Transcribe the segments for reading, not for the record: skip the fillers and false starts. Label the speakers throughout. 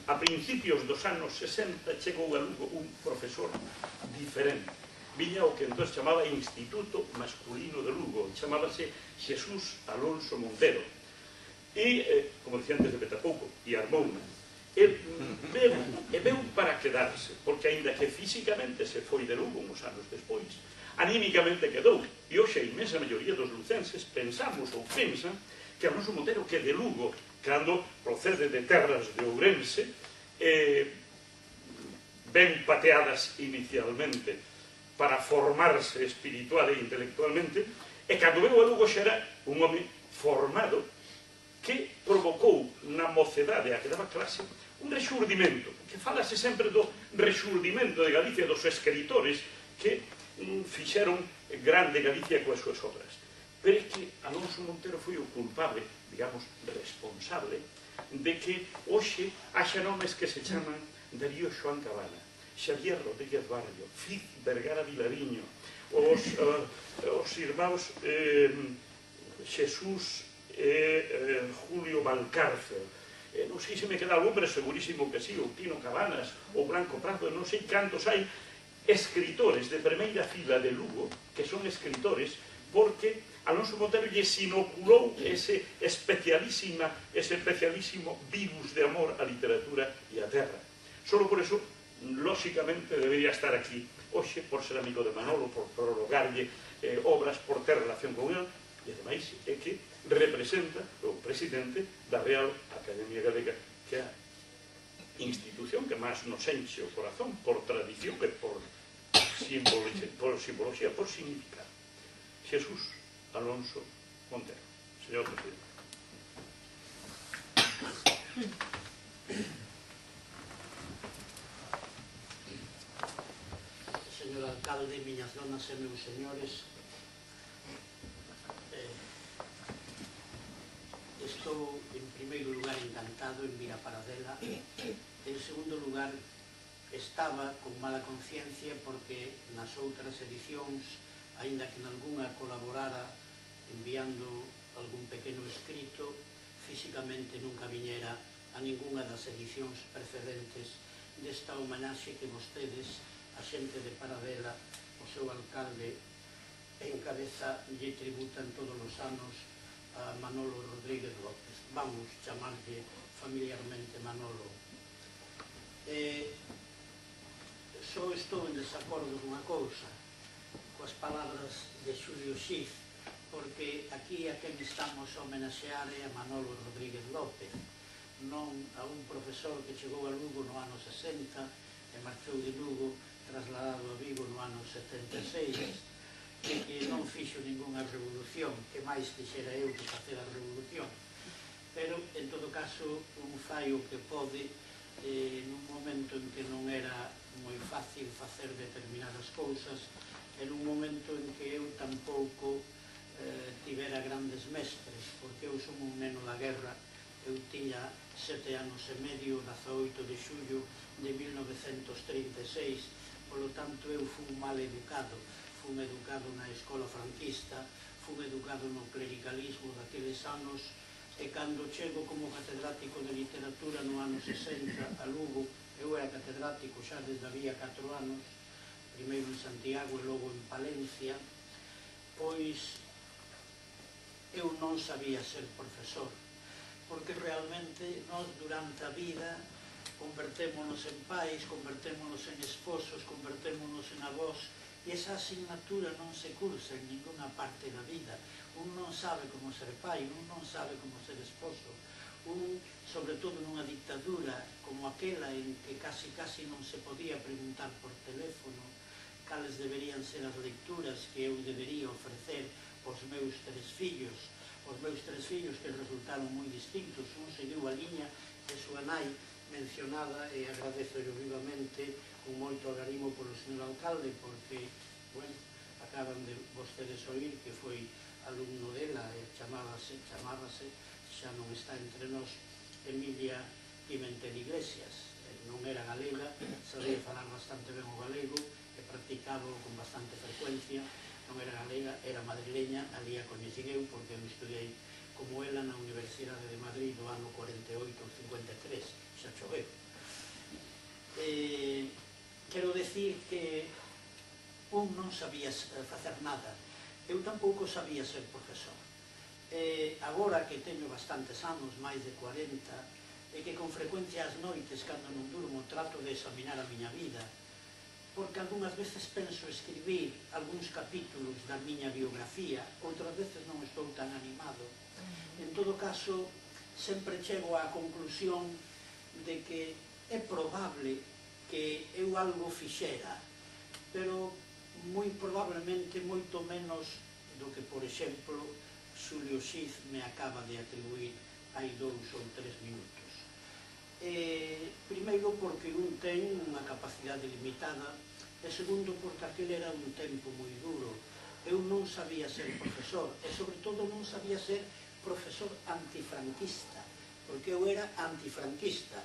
Speaker 1: a principios dos anos 60 chegou a Lugo un profesor diferente. Viña o que entón chamaba Instituto Masculino de Lugo, chamábase Xesús Alonso Montero. E, como dicía antes de Petapouco, e Armouna, veu para quedarse, porque aínda que físicamente se foi de Lugo uns anos despois, anímicamente quedou. E hoxe a inmensa maioría dos lucenses pensamos ou pensan que Alonso Montero, que de Lugo, cando procede de terras de Ourense, ben pateadas inicialmente para formarse espiritual e intelectualmente, e cando veu a Lugo xa era un home formado que provocou na mocedade a que daba clase un rexurdimento, que falase sempre do rexurdimento de Galicia, dos escritores que fixeron grande Galicia coas súas obras. Pero é que Alonso Montero foi o culpable, digamos, responsable, de que hoxe haxa nomes que se chaman Darío Xoán Cabana, Xavier Rodríguez Barrio, Fiz Vergara Vilariño, os irmãos Xesús Julio Valcárcel, non sei se me queda algún, pero segurísimo que sí, o Tino Cabanas, o Blanco Prado, non sei cantos hai escritores de primeira fila de Lugo que son escritores porque Alonso Montero lles inoculou ese especialísimo virus de amor á literatura e á terra. Solo por eso, lóxicamente, debería estar aquí hoxe por ser amigo de Manolo, por prologarlle obras, por ter relación con ele, e ademais é que representa o presidente da Real Academia Galega, que é a institución que máis nos enche o corazón por tradición e por simbología, por significado. Xesús Alonso Montero. Señor presidente.
Speaker 2: Señor alcalde, miñas donas e meus señores, estou en primeiro lugar encantado en vir a Paradela. En segundo lugar, estaba con mala conciencia porque nas outras edicións, aínda que nalgúna colaborara enviando algún pequeno escrito, físicamente nunca viñera a ninguna das edicións precedentes desta homenaxe que vostedes, a xente de Paradela, o seu alcalde en cabeza, lle tributan todos os anos a Manolo Rodríguez López. Vamos chamarlle familiarmente Manolo. Só estou en desacordo dunha cousa, coas palabras de Xulio Xiz, porque aquí a quen estamos a homenaxear é a Manolo Rodríguez López, non a un profesor que chegou a Lugo no ano 60 e marchou de Lugo trasladado a Vigo no ano 76, e que non fixo ningunha revolución, que máis quixera eu que facer a revolución. Pero, en todo caso, un fai o que pode nun momento en que non era moi fácil facer determinadas cousas, en un momento en que eu tampouco tivera grandes mestres, porque eu son un neno da guerra. Eu tiña 7 anos e medio, 18 de xullo de 1936, polo tanto eu fui mal educado, fui educado na escola franquista, fui educado no clericalismo daqueles anos, e cando chego como catedrático de literatura no ano 60 a Lugo, eu era catedrático xa desde había 4 anos, primeiro en Santiago e logo en Palencia, pois eu non sabía ser profesor, porque realmente nós durante a vida convertémonos en pais, convertémonos en esposos, convertémonos en avós, e esa asignatura non se cursa en ninguna parte da vida. Un non sabe como ser pai, un non sabe como ser esposo, un, sobre todo nunha dictadura como aquela en que casi non se podía preguntar por teléfono cales deberían ser as lecturas que eu debería ofrecer aos meus 3 fillos, que resultaron moi distintos. Un seguiu a liña de súa nai mencionada, e agradezo vivamente con moito agarimo polo señor alcalde, porque, bueno, acaban de vostedes oír que foi alumno dela, e chamábase, xa non está entre nós, Emilia Pimentel Iglesias. Non era galega, sabía falar bastante ben o galego e practicaba con bastante frecuencia. Non era galega, era madrileña, ali a coñecín eu porque eu estudei como ela na Universidade de Madrid do ano 48 ou 53, xa choveu. non sabía facer nada. Eu tampouco sabía ser profesor. Agora que teño bastantes anos, máis de 40, e que con frecuencia ás noites, cando non durmo, trato de examinar a miña vida, porque algunhas veces penso escribir algúns capítulos da miña biografía, outras veces non estou tan animado. En todo caso, sempre chego á conclusión de que é probable que eu algo fixera, pero moi probablemente moito menos do que, por exemplo, Xulio Xiz me acaba de atribuir hai 2 ou 3 minutos. Primeiro porque un ten unha capacidade limitada, e segundo porque aquel era un tempo moi duro. Eu non sabía ser profesor, e sobre todo non sabía ser profesor antifranquista, porque eu era antifranquista,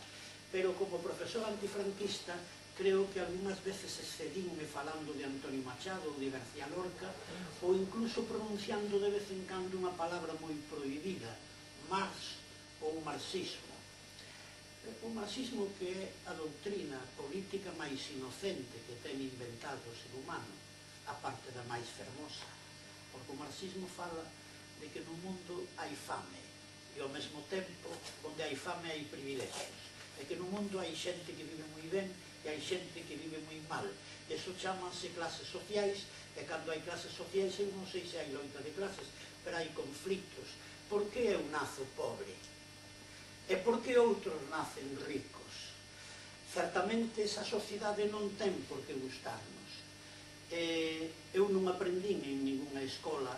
Speaker 2: pero como profesor antifranquista creo que algunhas veces excedínme falando de Antonio Machado ou de García Lorca, ou incluso pronunciando de vez en cando unha palabra moi prohibida, Marx ou marxismo. O marxismo que é a doutrina política máis inocente que ten inventado o ser humano, a parte da máis fermosa, porque o marxismo fala de que no mundo hai fame, e ao mesmo tempo, onde hai fame hai privilegios, e que no mundo hai xente que vive moi ben e hai xente que vive moi mal. Eso chamanse clases sociais, e cando hai clases sociais eu non sei se hai loita de clases, pero hai conflitos. Por que eu nazo pobre? E por que outros nacen ricos? Certamente esa sociedade non ten por que gustarnos. Eu non aprendín en ninguna escola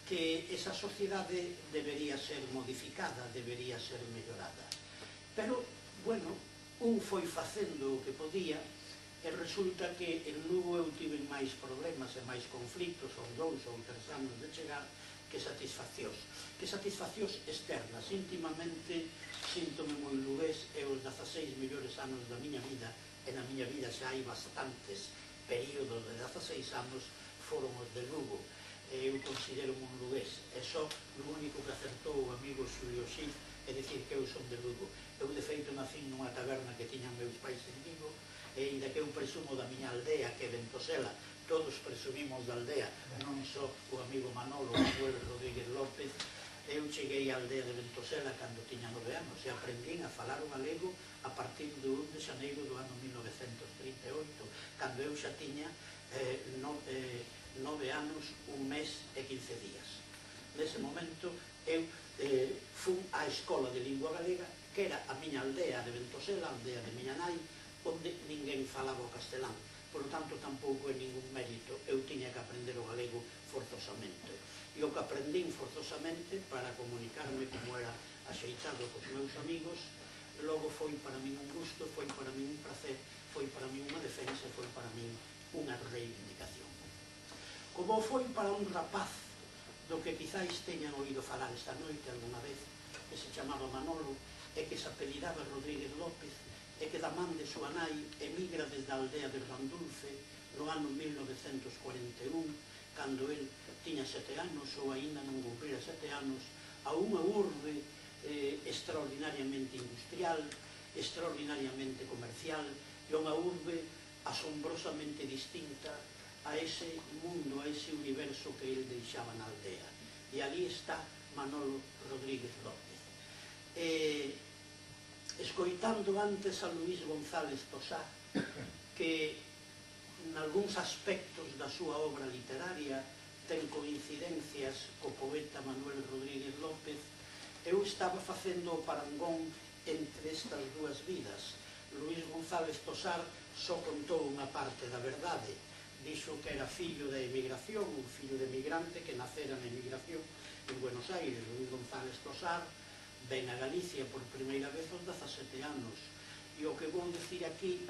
Speaker 2: que esa sociedade debería ser modificada, debería ser mellorada. Pero, bueno, un foi facendo o que podía, e resulta que en Lugo eu tive máis problemas e máis conflitos aos 2 ou 3 anos de chegar que satisfaccións externas. Íntimamente síntome moi lugués, e os 16 mellores anos da miña vida, e na miña vida xa hai bastantes períodos de 16 anos, foron os de Lugo. Eu considero un lugués, e só o único que acertou o amigo Xulio Xiz é dicir que eu son de Lugo. Eu, de feito, nacín nunha taberna que tiñan meus pais en Vigo, e ainda que eu presumo da miña aldea, que é Ventosela, todos presumimos da aldea, non só o amigo Manolo, Manuel Rodríguez López. Eu cheguei á aldea de Ventosela cando tiña 9 anos, e aprendín a falar o galego a partir do 1 de xaneiro do ano 1938, cando eu xa tiña 9 anos, 1 mes e 15 días. Nese momento, eu fui á escola de lingua galega, que era a miña aldea de Ventosela, a aldea de miña nai, onde ninguén falaba o castelán. Por lo tanto, tampouco é ningún mérito. Eu tiña que aprender o galego forzosamente. E o que aprendín forzosamente para comunicarme como era axeitado cos meus amigos, logo foi para min un gusto, foi para min un placer, foi para min unha defensa, foi para min unha reivindicación. Como foi para un rapaz do que quizáis teñan oído falar esta noite alguna vez, que se chamaba Manolo, e que se apelidaba Rodríguez López, e que da man de súa nai emigra desde a aldea de Randulfe no ano 1941, cando el tiña 7 anos ou aínda non cumprira 7 anos, a unha urbe extraordinariamente industrial, extraordinariamente comercial, e unha urbe asombrosamente distinta a ese mundo, a ese universo que el deixaba na aldea. E ali está Manolo Rodríguez López. Escoitando antes a Luís González Tosar, que en algúns aspectos da súa obra literaria ten coincidencias co poeta Manuel Rodríguez López, eu estaba facendo o parangón entre estas dúas vidas. Luís González Tosar só contou unha parte da verdade. Dixo que era fillo da emigración, un fillo de emigrante que nacera na emigración en Buenos Aires. Luís González Tosar ven a Galicia por primeira vez aos 17 anos. E o que vou dicir aquí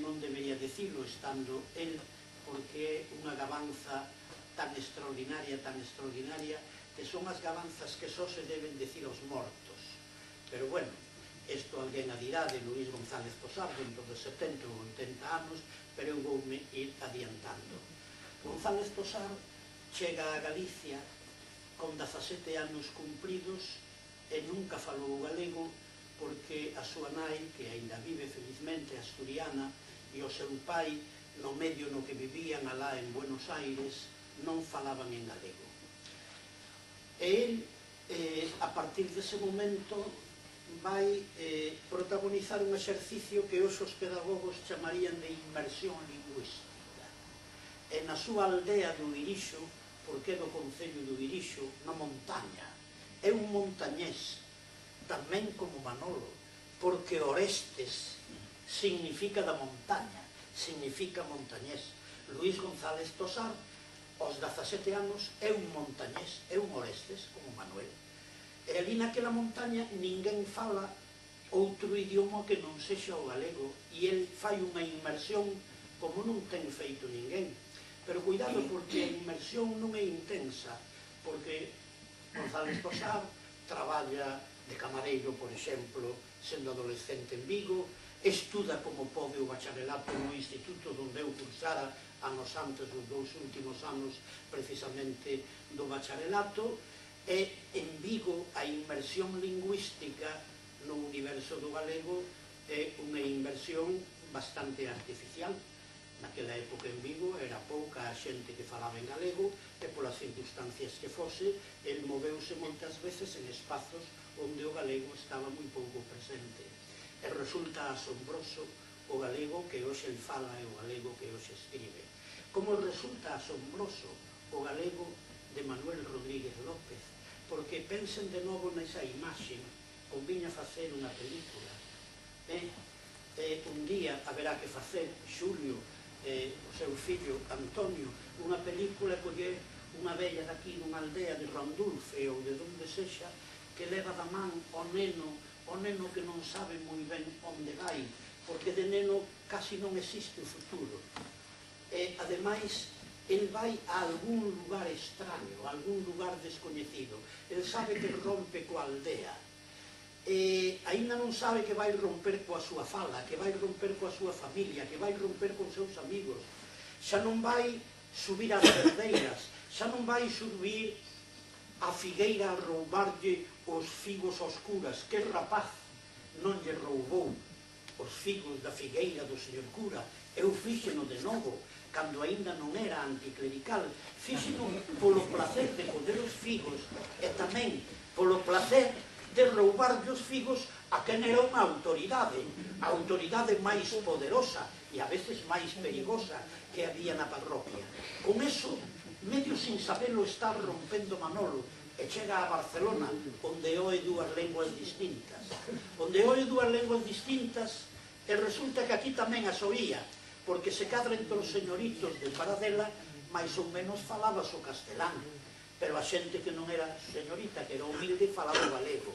Speaker 2: non debería dicilo estando el, porque é unha gabanza tan extraordinaria, que son as gabanzas que só se deben dicir aos mortos. Pero bueno, isto alguén a dirá de Luís González Tosar dentro de 70 ou 80 anos, pero eu voume ir adiantando. González Tosar chega a Galicia con 17 anos cumpridos e nunca falou galego, porque a súa nai, que aínda vive felizmente asturiana, e o seu pai no medio no que vivían alá en Buenos Aires, non falaban en galego. E el, a partir dese momento, vai protagonizar un exercicio que os pedagogos chamarían de inmersión lingüística. E na súa aldea do Irixo, porque é do concello do Irixo, na montaña, é un montañés, tamén como Manolo, porque Orestes significa da montaña, significa montañés. Luís González Tosar, aos 17 anos, é un montañés, é un Orestes, como Manuel. E ali naquela montaña ninguén fala outro idioma que non sexa o galego, e el fai unha inmersión como non ten feito ninguén. Pero cuidado, porque a inmersión non é intensa, porque González Tosar traballa de camareiro, por exemplo, sendo adolescente en Vigo, estuda como pode o bacharelato no instituto onde eu cursara anos antes, os 2 últimos anos precisamente do bacharelato, e en Vigo a inmersión lingüística no universo do galego é unha inmersión bastante artificial. Naquela época en Vigo era pouca a xente que falaba en galego e polas circunstancias que fose, el moveuse moitas veces en espazos onde o galego estaba moi pouco presente. E resulta asombroso o galego que hoxe el fala e o galego que hoxe escribe. Como resulta asombroso o galego de Manuel Rodríguez López, porque pensen de novo nesa imaxe, conviña facer unha película. Un día haberá que facer Xulio, o seu fillo Antonio, unha película e coller unha vella daqui dunha aldea de Randulfe ou de onde sexa, que leva da man o neno que non sabe moi ben onde vai, porque de neno casi non existe o futuro. E, ademais, el vai a algún lugar extraño, a algún lugar descoñecido. El sabe que rompe coa aldea. E aínda non sabe que vai romper coa súa fala, que vai romper coa súa familia, que vai romper con seus amigos. Xa non vai subir as verdeiras, xa non vai subir a figueira a roubarlle os figos aos curas. Que rapaz non lle roubou os figos da figueira do señor cura? Eu fíxeno de novo, cando aínda non era anticlerical. Fíxeno polo placer de coller os figos e tamén polo placer de roubarlle os figos a quen era unha autoridade, a autoridade máis poderosa e a veces máis perigosa que había na parroquia. Con eso, medio sin sabelo, está rompendo Manolo e chega a Barcelona, onde oe dúas lenguas distintas. Onde oe dúas lenguas distintas e resulta que aquí tamén as oía, porque se cadra entre os señoritos de Paradela, máis ou menos falabas o castelán, pero a xente que non era señorita, que era humilde, falaba o galego.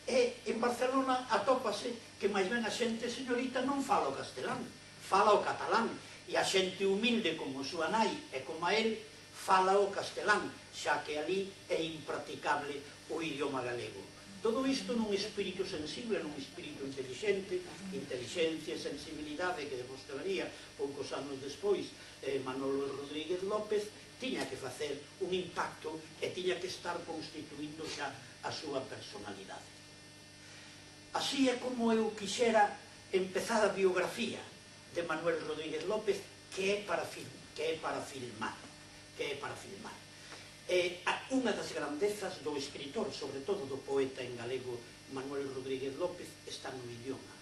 Speaker 2: E en Barcelona atópase que máis ben a xente señorita non fala o castelán, fala o catalán, e a xente humilde como súa nai e como a él fala o castelán, xa que ali é impracticable o idioma galego. Todo isto nun espírito sensible, nun espírito inteligente, inteligencia e sensibilidade que demostraría poucos anos despois Manolo Rodríguez López, tiña que facer un impacto e tiña que estar constituindo xa a súa personalidade. Así é como eu quixera empezar a biografía de Manuel Rodríguez López, que é para filmar. Unha das grandezas do escritor, sobre todo do poeta en galego Manuel Rodríguez López, está no idioma.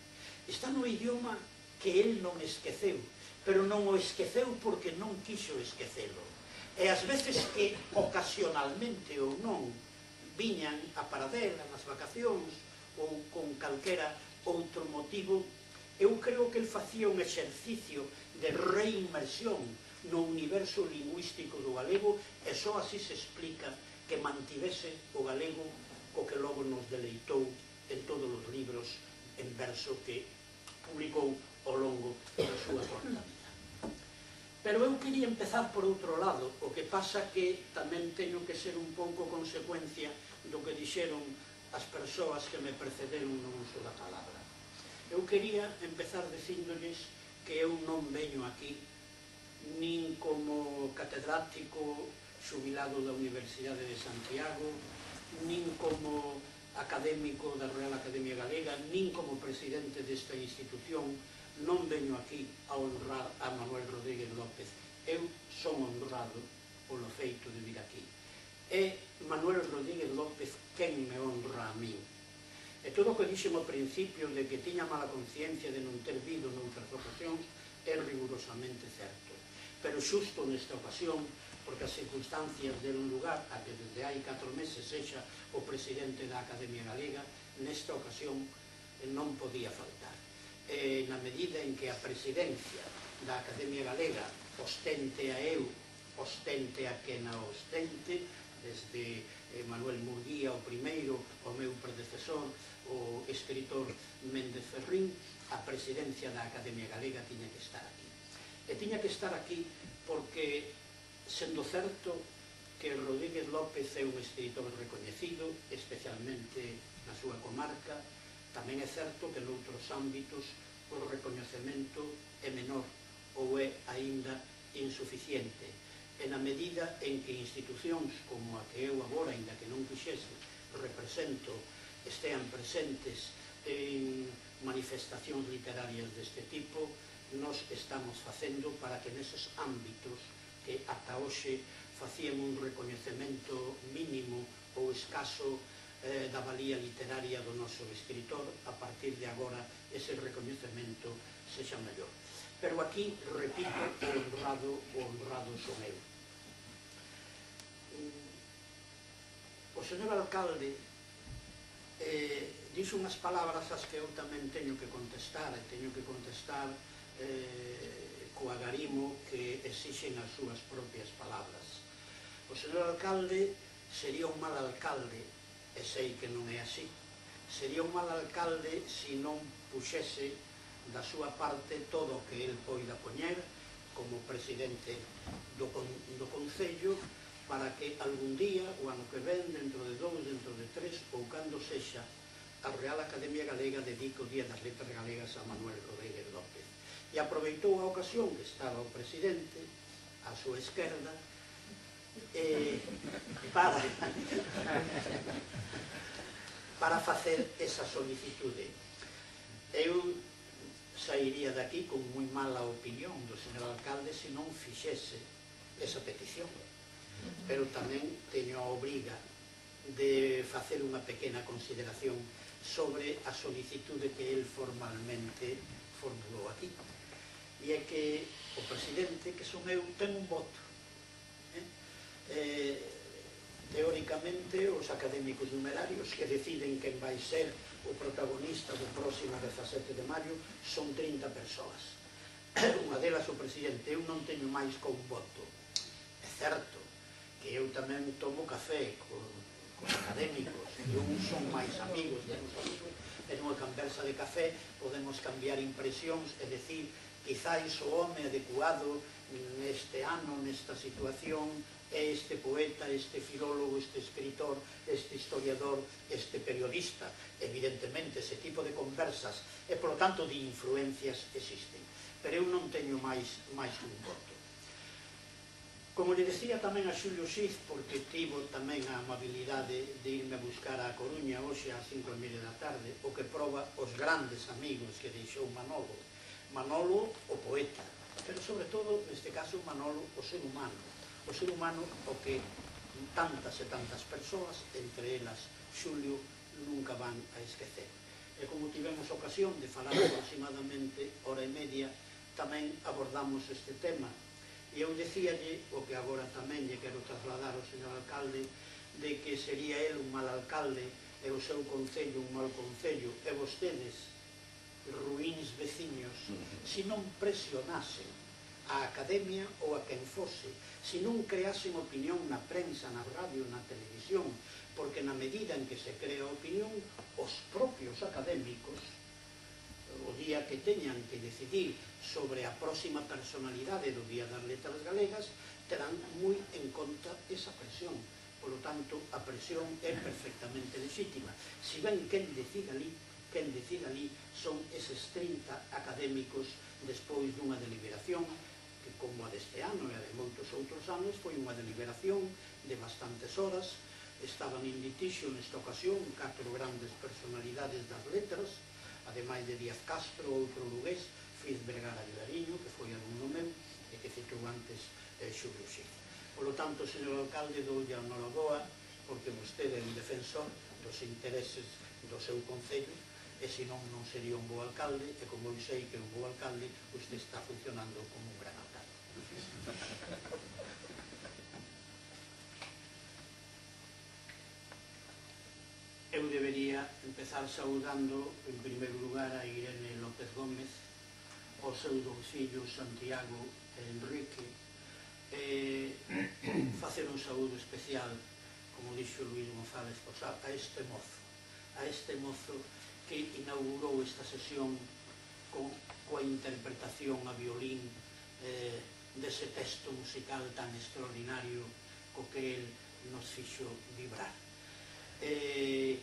Speaker 2: Está no idioma que el non esqueceu, pero non o esqueceu porque non quixo esquecelo. E as veces que ocasionalmente ou non viñan a Paradela nas vacacións ou con calquera outro motivo, eu creo que el facía un exercicio de reinmersión no universo lingüístico do galego e só así se explica que mantivese o galego co que logo nos deleitou en todos os libros en verso que publicou ao longo da súa corta vida. Pero eu quería empezar por outro lado, o que pasa que tamén teño que ser un pouco consecuencia do que dixeron as persoas que me precederon no uso da palabra. Eu quería empezar dicíndolles que eu non veño aquí nin como catedrático xubilado da Universidade de Santiago, nin como académico da Real Academia Galega, nin como presidente desta institución non veño aquí a honrar a Manuel Rodríguez López, eu son honrado polo feito de vir aquí. É Manuel Rodríguez López quen me honra a min. E todo o que dixen ao principio de que tiña mala conciencia de non ter vido noutras ocasións é rigurosamente certo. Pero xusto nesta ocasión, porque as circunstancias deron lugar a que desde hai 4 meses sexa o presidente da Academia Galega, nesta ocasión non podía faltar. Na medida en que a presidencia da Academia Galega ostente a eu, ostente a quen a ostente, desde Manuel Murguía, o primeiro, o meu predecesor, o escritor Méndez Ferrín, a presidencia da Academia Galega tiña que estar aquí. E tiña que estar aquí porque, sendo certo que Rodríguez López é un escritor recoñecido, especialmente na súa comarca, tamén é certo que noutros ámbitos o recoñecemento é menor ou é aínda insuficiente. E na medida en que institucións como a que eu agora, aínda que non quixese, represento, estean presentes en manifestacións literarias deste tipo, nos estamos facendo para que neses ámbitos que ata hoxe facían un recoñecemento mínimo ou escaso da valía literaria do noso escritor, a partir de agora ese recoñecemento sexa mellor. Pero aquí, repito, o honrado son eu. O señor alcalde dixo unhas palabras as que eu tamén teño que contestar, e teño que contestar co agarimo que exixen as súas propias palabras. O señor alcalde sería un mal alcalde, e sei que non é así. Sería un mal alcalde se non puxese da súa parte todo o que el poida poñer como presidente do Concello, para que algún día, o ano que ven, dentro de 2, dentro de 3, ou cando sexa, a Real Academia Galega dedica o Día das Letras Galegas a Manuel Rodríguez López. E aproveitou a ocasión que estaba o presidente á súa esquerda para facer esa solicitude. Eu sairía daqui con moi mala opinión do señor alcalde se non fixese esa petición, pero tamén teño a obriga de facer unha pequena consideración sobre a solicitude que el formalmente formulou aquí. E é que o presidente, que son eu, ten un voto. Teóricamente, os académicos numerarios que deciden quen vai ser o protagonista do próximo 17 de maio son 30 persoas. Unha delas o presidente. Eu non teño máis que un voto. É certo que eu tamén tomo café cos académicos, e uns son máis amigos de uns amigos, e nunha conversa de café podemos cambiar impresións e decir quizáis o home adecuado neste ano, nesta situación, é este poeta, este filólogo, este escritor, este historiador, este periodista. Evidentemente, ese tipo de conversas e, por lo tanto, de influencias existen. Pero eu non teño máis que un voto. Como lle decía tamén a Xulio Xiz, porque tivo tamén a amabilidade de irme a buscar a Coruña hoxe ás 5:30 da tarde, o que proba os grandes amigos que deixou Manolo. Manolo, o poeta, pero sobre todo, neste caso, Manolo, o ser humano. O ser humano o que tantas e tantas persoas, entre elas Xulio, nunca van a esquecer. E como tivemos ocasión de falar aproximadamente hora e media, tamén abordamos este tema. E eu decíalle, o que agora tamén lle quero trasladar ao señor alcalde, de que sería el un mal alcalde e o seu concello un mal concello, e vostedes, ruíns veciños, se non presionasen a academia ou a quen fose, se non creasen opinión na prensa, na radio, na televisión, porque na medida en que se crea opinión, os propios académicos, o día que teñan que decidir sobre a próxima personalidade do Día das Letras Galegas, terán moi en conta esa presión. Por lo tanto, a presión é perfectamente legítima. Si ben quen decide ali son eses 30 académicos despois dunha deliberación que, como a deste ano e a de moitos outros anos, foi unha deliberación de bastantes horas. Estaban en litixio nesta ocasión 4 grandes personalidades das letras, ademais de Díaz Castro, outro lugués, fiz bregar a Vilariño, que foi alumno meu, e que citou antes Xulio Xil. Por lo tanto, señor alcalde, doulle a noraboa, porque vostede é un defensor dos intereses do seu concello, e senón non sería un bo alcalde, e como eu sei que é un bo alcalde, usted está funcionando como un gran alcalde. Eu debería empezar saudando, en primeiro lugar, a Irene López Gómez, aos seus dous fillos, Santiago e Enrique, e facer un saúdo especial, como dixo Luís González Posada, a este mozo que inaugurou esta sesión coa interpretación a violín dese texto musical tan extraordinario co que el nos fixo vibrar.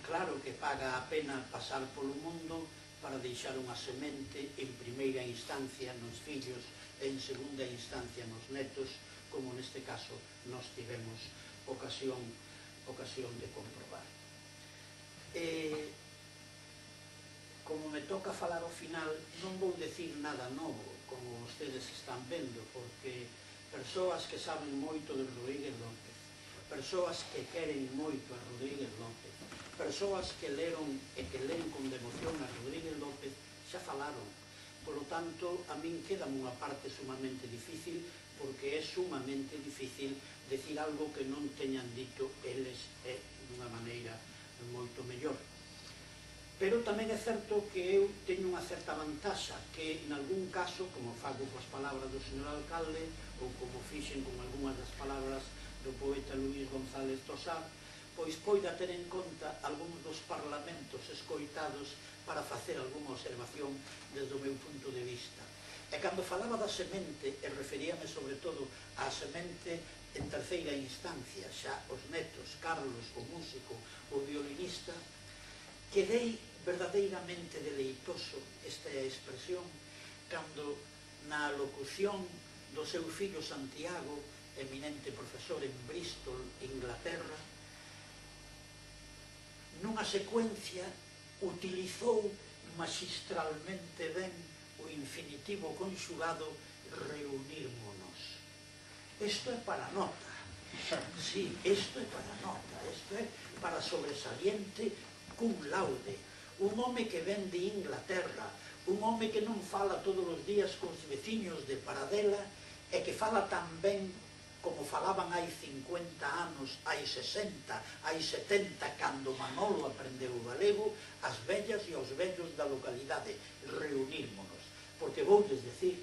Speaker 2: Claro que paga a pena pasar polo mundo para deixar unha semente en primeira instancia nos fillos e en segunda instancia nos netos, como neste caso nos tivemos ocasión de comprobar. Como me toca falar ao final, non vou decir nada novo, como vostedes están vendo, porque persoas que saben moito de Rodríguez López, persoas que queren moito a Rodríguez López, persoas que leron e que len con devoción a Rodríguez López, xa falaron. Por lo tanto, a min queda unha parte sumamente difícil, porque é sumamente difícil decir algo que non teñan dito eles dunha maneira moito mellor. Pero tamén é certo que eu teño unha certa vantaxa, que en algún caso, como fago coas palabras do señor alcalde, ou como fixen con algunhas das palabras do poeta Luís González Tosar, pois poida ter en conta algúns dos parlamentos escoitados para facer algunha observación desde o meu punto de vista. E cando falaba da semente, e referíame sobre todo á semente en terceira instancia, xa os netos, Carlos, o músico, o violinista, quedei verdadeiramente deleitoso, esta é a expresión, cando na alocución do seu fillo Santiago, eminente profesor en Bristol, Inglaterra, nunha secuencia utilizou magistralmente ben o infinitivo conxugado reunírmonos. Isto é para nota. Sí, isto é para nota. Isto é para sobresaliente cum laude. Un home que ven de Inglaterra, un home que non fala todos os días cos veciños de Paradela e que fala tan ben como falaban hai 50 anos, hai 60, hai 70, cando Manolo aprendeu o galego, as vellas e os vellos da localidade, reunírmonos. Porque voulles decir,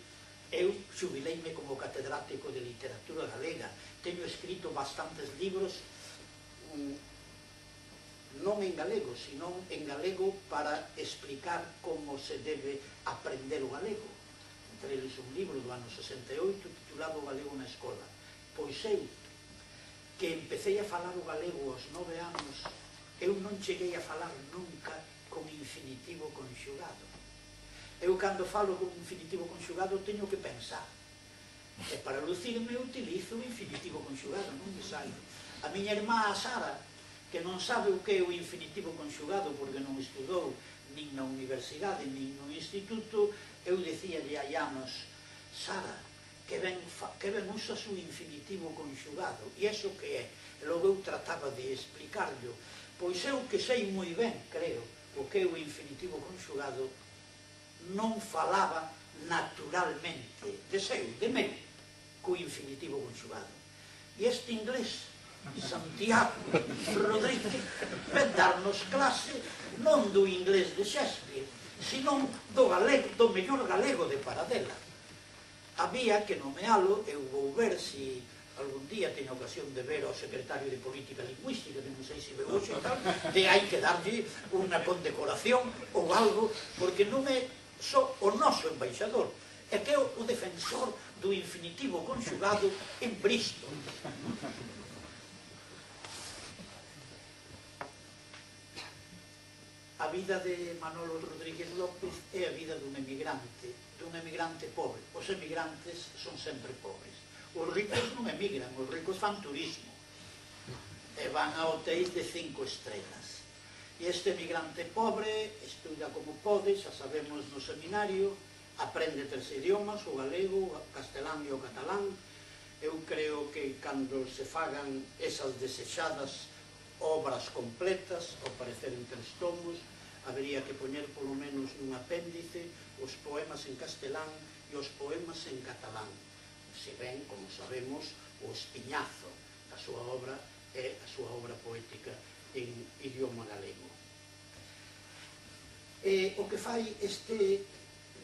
Speaker 2: eu xubileime como catedrático de literatura galega, teño escrito bastantes libros, non en galego, sino en galego para explicar como se debe aprender o galego. Entre eles un libro do ano 68 titulado O galego na escola. Pois eu, que empecé a falar o galego aos 9 anos, eu non cheguei a falar nunca con infinitivo conxugado. Eu, cando falo con infinitivo conxugado, teño que pensar. E para lucirme, utilizo o infinitivo conxugado, non me saio. A miña irmá, a Sara, que non sabe o que é o infinitivo conxugado porque non estudou nin na universidade, nin no instituto, eu dicíalle hai anos, Sara, que ben usas o infinitivo conxugado, e iso que é? E logo eu trataba de explicarlo, pois eu que sei moi ben, creo, o que é o infinitivo conxugado, non falaba naturalmente, de seu, de meu, co infinitivo conxugado. E este inglés, Santiago Rodríguez, ven darnos clase non do inglés de Shakespeare, sino do mellor galego de Paradela. Había que nomealo, eu vou ver se algún día teño ocasión de ver ao secretario de Política Lingüística, que non sei se veo hoxe e tal, e hai que darlle unha condecoración ou algo, porque non é só o noso embaixador, é que é o defensor do infinitivo conxugado en Bristol. A vida de Manolo Rodríguez López é a vida dun emigrante pobre. Os emigrantes son sempre pobres. Os ricos non emigran, os ricos fan turismo e van a hotéis de 5 estrelas. E este emigrante pobre estuda como pode, xa sabemos no seminario, aprende tres idiomas, o galego, o castelán e o catalán. Eu creo que cando se fagan esas desexadas obras completas, ao parecer en 3 tomos, habería que poñer polo menos nun apéndice os poemas en castelán e os poemas en catalán. Se ben, como sabemos, o espiñazo da súa obra é a súa obra poética en idioma galego. O que fai este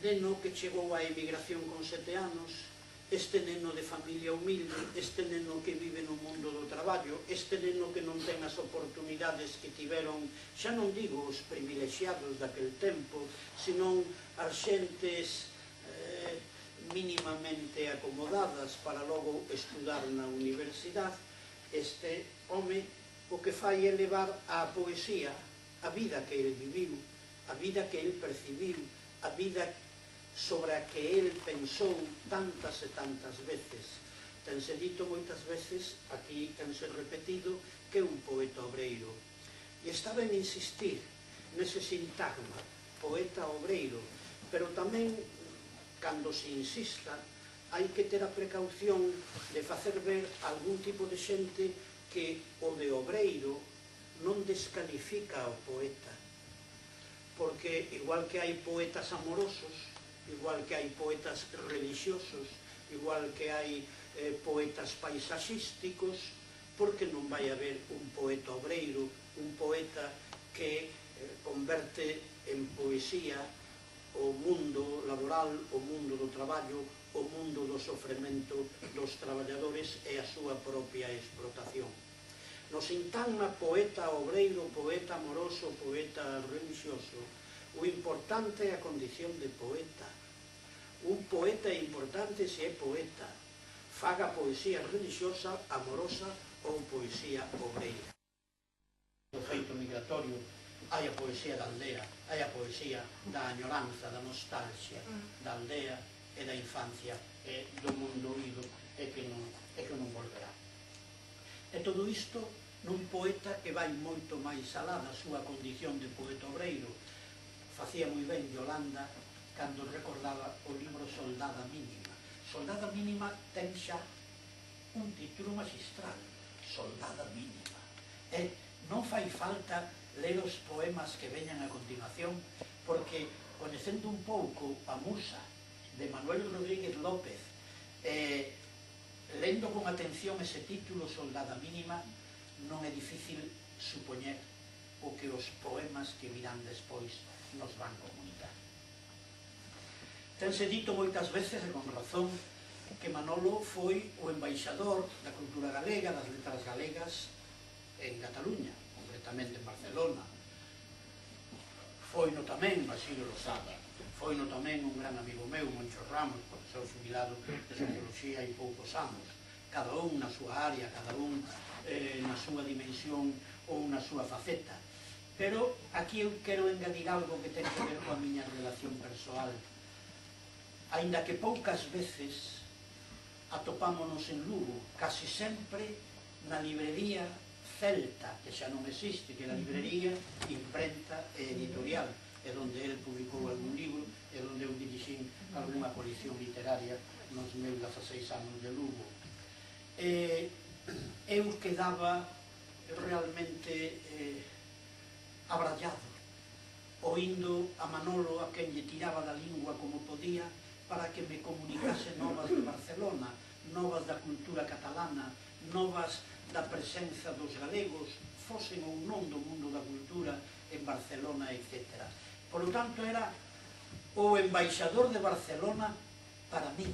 Speaker 2: neno que chegou á emigración con 7 anos, este neno de familia humilde, este neno que vive no mundo do traballo, este neno que non ten as oportunidades que tiveron, xa non digo os privilexiados daquel tempo, senón as xentes mínimamente acomodadas para logo estudar na universidade. Este home o que fai é levar á poesía a vida que ele viviu, a vida que ele percibiu, a vida sobre a que ele pensou tantas e tantas veces. Tense dito moitas veces, aquí tense repetido, que é un poeta obreiro. E está ben insistir nese sintagma, poeta obreiro, pero tamén, cando se insista, hai que ter a precaución de facer ver algún tipo de xente que o de obreiro non descalifica ao poeta, porque igual que hai poetas amorosos, igual que hai poetas religiosos, igual que hai poetas paisaxísticos, porque non vai haber un poeta obreiro, un poeta que converte en poesía o mundo laboral, o mundo do traballo, o mundo do sofrimento dos traballadores e a súa propia explotación. No sintagma poeta obreiro, poeta amoroso, poeta religioso, o importante é a condición de poeta. Un poeta é importante se é poeta, faga poesía religiosa, amorosa ou poesía obreira. O feito migratorio, hai a poesía da aldea, hai a poesía da añoranza, da nostalgia, da aldea e da infancia e do mundo ido e que non volverá. E todo isto nun poeta que vai moito máis alá da súa condición de poeta obreiro. Facía moi ben Yolanda cando recordaba o libro Soldada Mínima. Soldada Mínima ten xa un título magistral, Soldada Mínima. E non fai falta ler os poemas que veñan a continuación, porque conhecendo un pouco a musa de Manuel Rodríguez López, lendo con atención ese título Soldada Mínima, non é difícil supoñer o que os poemas que virán despois nos van comunicar. Tense dito moitas veces, e con razón, que Manolo foi o embaixador da cultura galega, das letras galegas en Cataluña, concretamente en Barcelona. Foi no tamén Basilio Losada, foi no tamén un gran amigo meu, Moncho Ramos, profesor xubilado de Socioloxía hai poucos anos, cada un na súa área, cada un na súa dimensión ou na súa faceta. Pero aquí eu quero engadir algo que ten que ver coa miña relación persoal. Aínda que poucas veces atopámonos en Lugo, casi sempre na librería Celta, que xa non existe, que é a librería imprenta e editorial, é onde ele publicou algún libro, é onde eu dirixín algunha colección literaria nos meus 16 anos de Lugo. Eu quedaba realmente abrallado, oindo a Manolo, a quen lle tiraba da lingua como podía, para que me comunicase novas de Barcelona, novas da cultura catalana, novas da presenza dos galegos, fosen ou non do mundo da cultura en Barcelona, etc. Por lo tanto, era o embaixador de Barcelona para mí,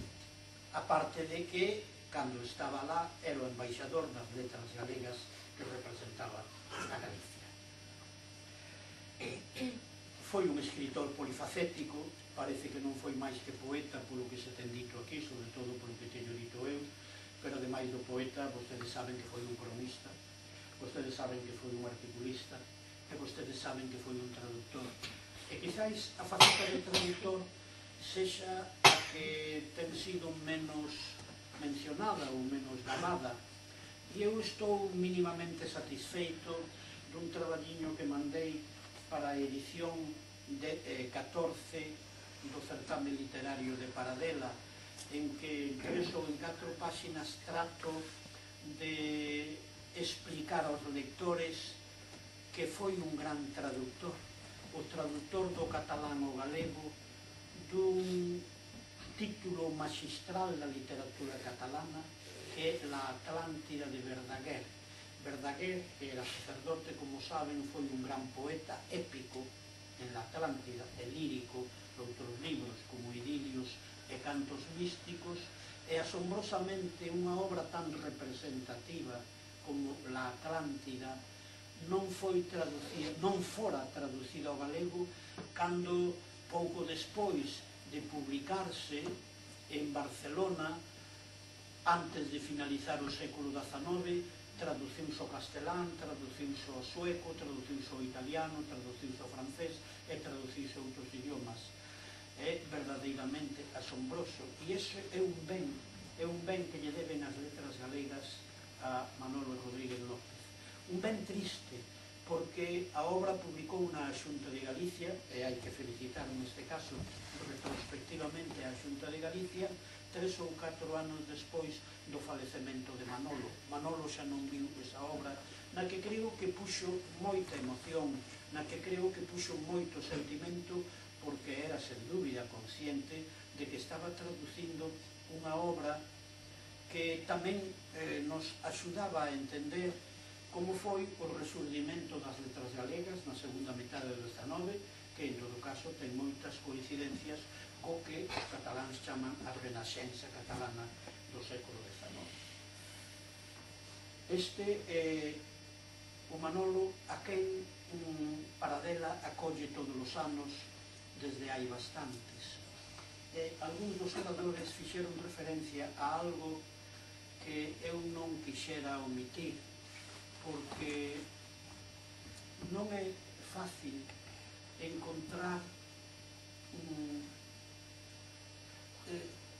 Speaker 2: aparte de que, cando estaba lá, era o embaixador das letras galegas que representaba a Galicia. Foi un escritor polifacético, parece que non foi máis que poeta polo que se ten dito aquí, sobre todo polo que teño dito eu, pero ademais do poeta, vostedes saben que foi un cronista, vostedes saben que foi un articulista, e vostedes saben que foi un traductor. E quizáis a faceta de traductor sexa a que ten sido menos mencionada ou menos gamada, e eu estou mínimamente satisfeito dun traballiño que mandei para a edición de 14 do certame literario de Paradela, en que en 3 ou en 4 páxinas trato de explicar aos lectores que foi un gran traductor, o traductor do catalán ao galego, dun título magistral da literatura catalana, que é La Atlántida de Verdaguer. Verdaguer, que era sacerdote, como saben, foi un gran poeta épico en La Atlántida, e lírico, doutros libros como Idilios e Cantos Místicos, e asombrosamente unha obra tan representativa como La Atlántida non fora traducida ao galego cando, pouco despois de publicarse en Barcelona, antes de finalizar o século XIX, traduciuse ao castelán, traduciuse ao sueco, traduciuse ao italiano, traduciuse ao francés e traduciuse a outros idiomas. É verdadeiramente asombroso, e ese é un ben que lle deben as letras galegas a Manolo Rodríguez López. Un ben triste, porque a obra publicou na Xunta de Galicia, e hai que felicitar neste caso retrospectivamente a Xunta de Galicia, 3 ou 4 anos despois do falecemento de Manolo. Manolo xa non viu esa obra, na que creo que puxo moita emoción, na que creo que puxo moito sentimento, porque era sen dúbida consciente de que estaba traducindo unha obra que tamén nos axudaba a entender como foi o resurdimento das letras galegas na segunda metade do XIX, que en todo caso ten moitas coincidencias co que os cataláns chaman a renaxenza catalana do século XIX. Este é o Manolo a quen Paradela acolle todos os anos desde hai bastantes. Algúns dos oradores fixeron referencia a algo que eu non quixera omitir, porque non é fácil encontrar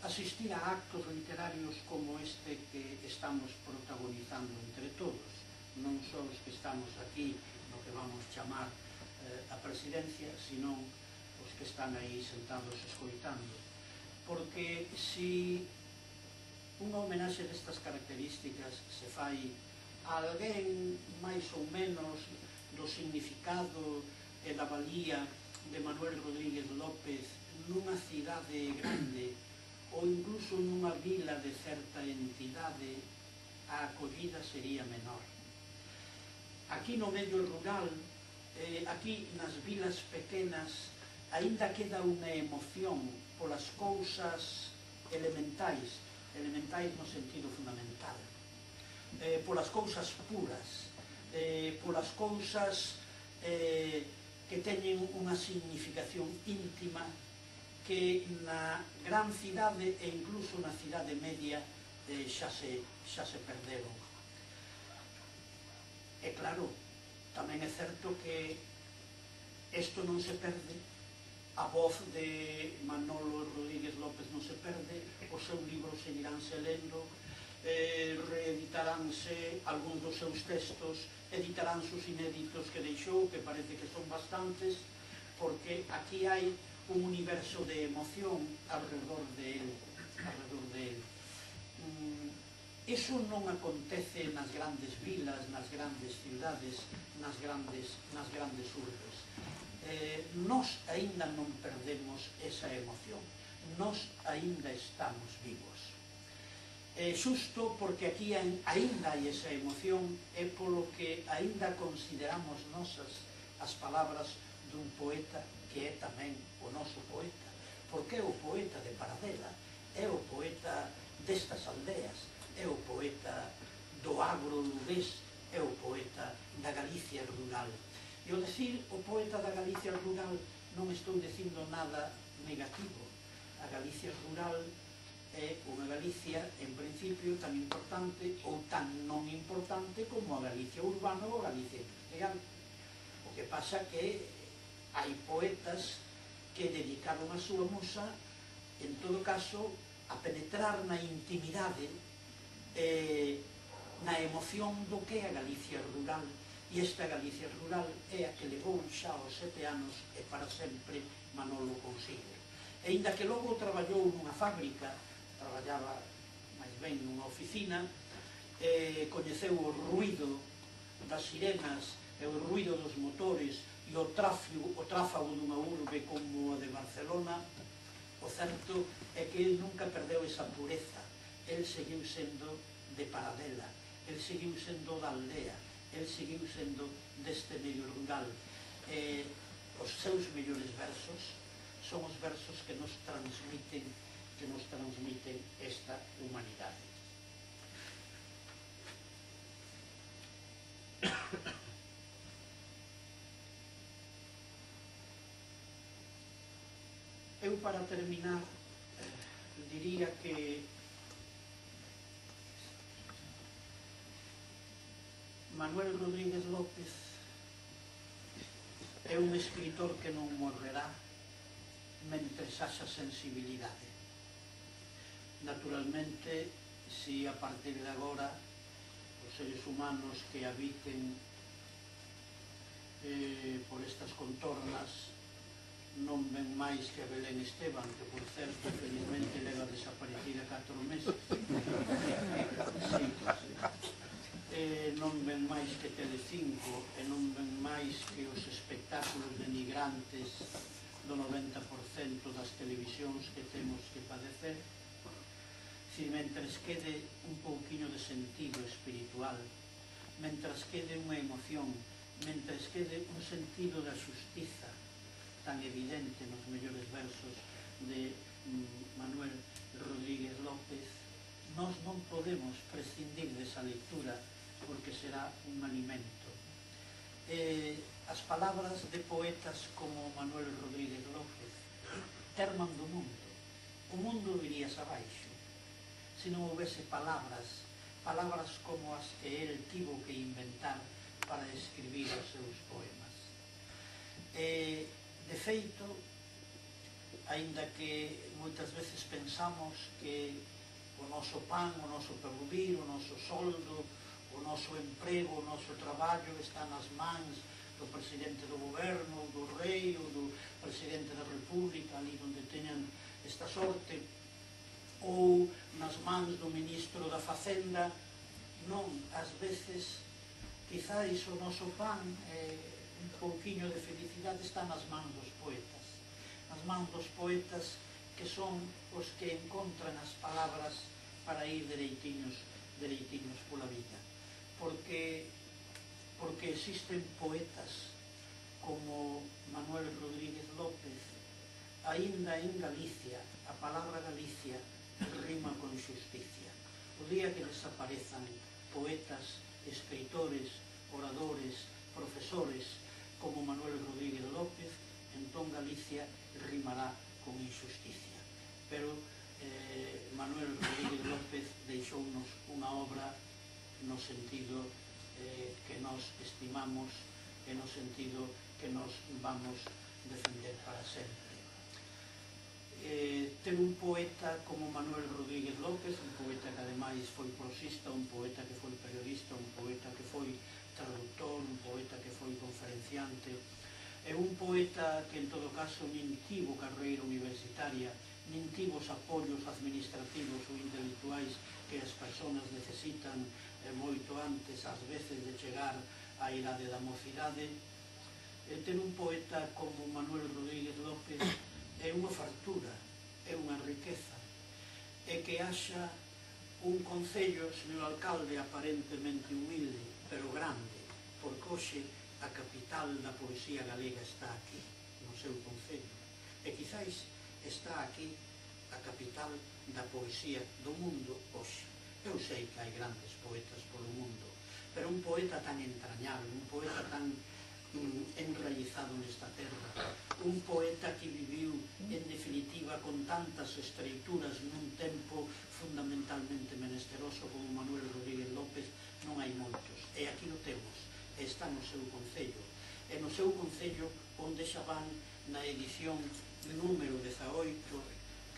Speaker 2: asistir a actos literarios como este que estamos protagonizando entre todos, non só os que estamos aquí no que vamos chamar a presidencia, senón os que están aí sentados escoitando, porque si unha homenaxe destas características se fai a alguén máis ou menos do significado e da valía de Manuel Rodríguez López nunha cidade grande ou incluso nunha vila de certa entidade, a acollida sería menor. Aquí no medio rural, aquí nas vilas pequenas, aínda queda unha emoción polas cousas elementais no sentido fundamental, polas cousas puras, polas cousas que teñen unha significación íntima que na gran cidade e incluso na cidade media xa se perderon. E claro, tamén é certo que isto non se perde, a voz de Manolo Rodríguez López non se perde, os seus libros seguiránse lendo, reeditaránse algúns dos seus textos, editaránse os inéditos que deixou, que parece que son bastantes, porque aquí hai un universo de emoción alrededor de él. Iso non acontece nas grandes vilas, nas grandes ciudades, nas grandes urbes. Nós aínda non perdemos esa emoción, nós aínda estamos vivos. Xusto porque aquí aínda hai esa emoción, é polo que aínda consideramos nosas as palabras dun poeta que é tamén o noso poeta, porque é o poeta de Paradela, é o poeta destas aldeas, é o poeta do agro lugués, é o poeta da Galicia rural. E ao decir o poeta da Galicia rural non estou dicindo nada negativo. A Galicia rural é unha Galicia, en principio, tan importante ou tan non importante como a Galicia urbana ou a Galicia industrial. O que pasa que hai poetas que dedicaron a súa musa, en todo caso, a penetrar na intimidade, na emoción do que é a Galicia rural. E esta Galicia rural é a que levou xa aos 7 anos e para sempre Manolo consigo. E inda que logo traballou nunha fábrica, traballaba máis ben nunha oficina, coñeceu o ruido das sirenas e o ruido dos motores e o tráfago dunha urbe como a de Barcelona, o certo é que ele nunca perdeu esa pureza. Ele seguiu sendo de Paradela, ele seguiu sendo da aldea, ele seguiu sendo deste medio rural. Os seus mellores versos son os versos que nos transmiten esta humanidade. Eu, para terminar, diría que Manuel Rodríguez López é un escritor que non morrerá mentres haxa sensibilidade. Naturalmente, si a partir de agora os seres humanos que habiten por estas contornas non ven máis que a Belén Esteban, que, por certo, felizmente leva desaparecida 4 meses. Non ven máis que Telecinco, e non ven máis que os espectáculos denigrantes do 90% das televisións que temos que padecer. Si mentres quede un pouquiño de sentido espiritual, mentres quede unha emoción, mentres quede un sentido da xustiza tan evidente nos mellores versos de Manuel Rodríguez López, nós non podemos prescindir desa lectura porque será un alimento. As palabras de poetas como Manuel Rodríguez López terman do mundo. O mundo irías abaixo se non houvese palabras como as que el tivo que inventar para escribir os seus poemas. De feito, aínda que moitas veces pensamos que o noso pan, o noso porvir, o noso soldo, o noso emprego, o noso traballo está nas mans do presidente do goberno, do rei ou do presidente da república, ali onde teñan esta sorte, ou nas mans do ministro da Facenda. Non, ás veces, quizáis o noso pan, un pouquiño de felicidade está nas mans dos poetas. Nas mans dos poetas, que son os que encontran as palabras para ir dereitiños pola vida. Porque existen poetas como Manuel Rodríguez López. Aínda en Galicia, a palabra Galicia rima con xusticia. O día que desaparezan poetas, escritores, oradores, profesores como Manuel Rodríguez López, entón Galicia rimará con injusticia. Pero Manuel Rodríguez López deixounos unha obra no sentido que nos estimamos e no sentido que nos vamos defender para sempre. Ter un poeta como Manuel Rodríguez López, un poeta que ademais foi prosista, un poeta que foi periodista, un poeta que foi traductor, un poeta que foi conferenciante, é un poeta que en todo caso nin tivo carreira universitaria, nin tivo os apoios administrativos ou intelectuais que as persoas necesitan moito antes, ás veces, de chegar á idade da mocidade. Ter un poeta como Manuel Rodríguez López é unha fartura, é unha riqueza. É que haxa un concello, señor alcalde, aparentemente humilde, pero grande, porque hoxe a capital da poesía galega está aquí, no seu concello. E quizáis está aquí a capital da poesía do mundo hoxe. Eu sei que hai grandes poetas polo mundo, pero un poeta tan entrañable, un poeta tan enraizado nesta terra, un poeta que viviu, en definitiva, con tantas estreituras nun tempo fundamentalmente menesteroso como Manuel Rodríguez López, non hai moitos. E aquí o temos, está no seu concello. E no seu concello, onde xa van na edición número 18,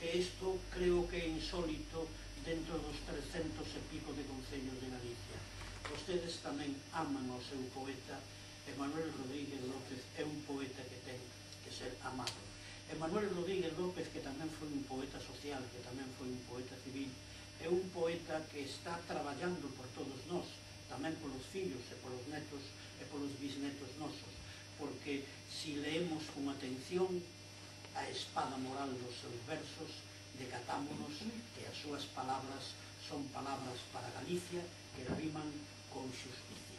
Speaker 2: que isto creo que é insólito dentro dos 300 e pico de concellos de Galicia. Vostedes tamén aman ao seu poeta, e Manuel Rodríguez López é un poeta que ten que ser amado. E Manuel Rodríguez López, que tamén foi un poeta social, que tamén foi un poeta civil, é un poeta que está traballando por todos nós, tamén polos fillos e polos netos e polos bisnetos nosos, porque si leemos con atención a espada moral dos seus versos, decatámonos que as súas palabras son palabras para Galicia que riman con xusticia.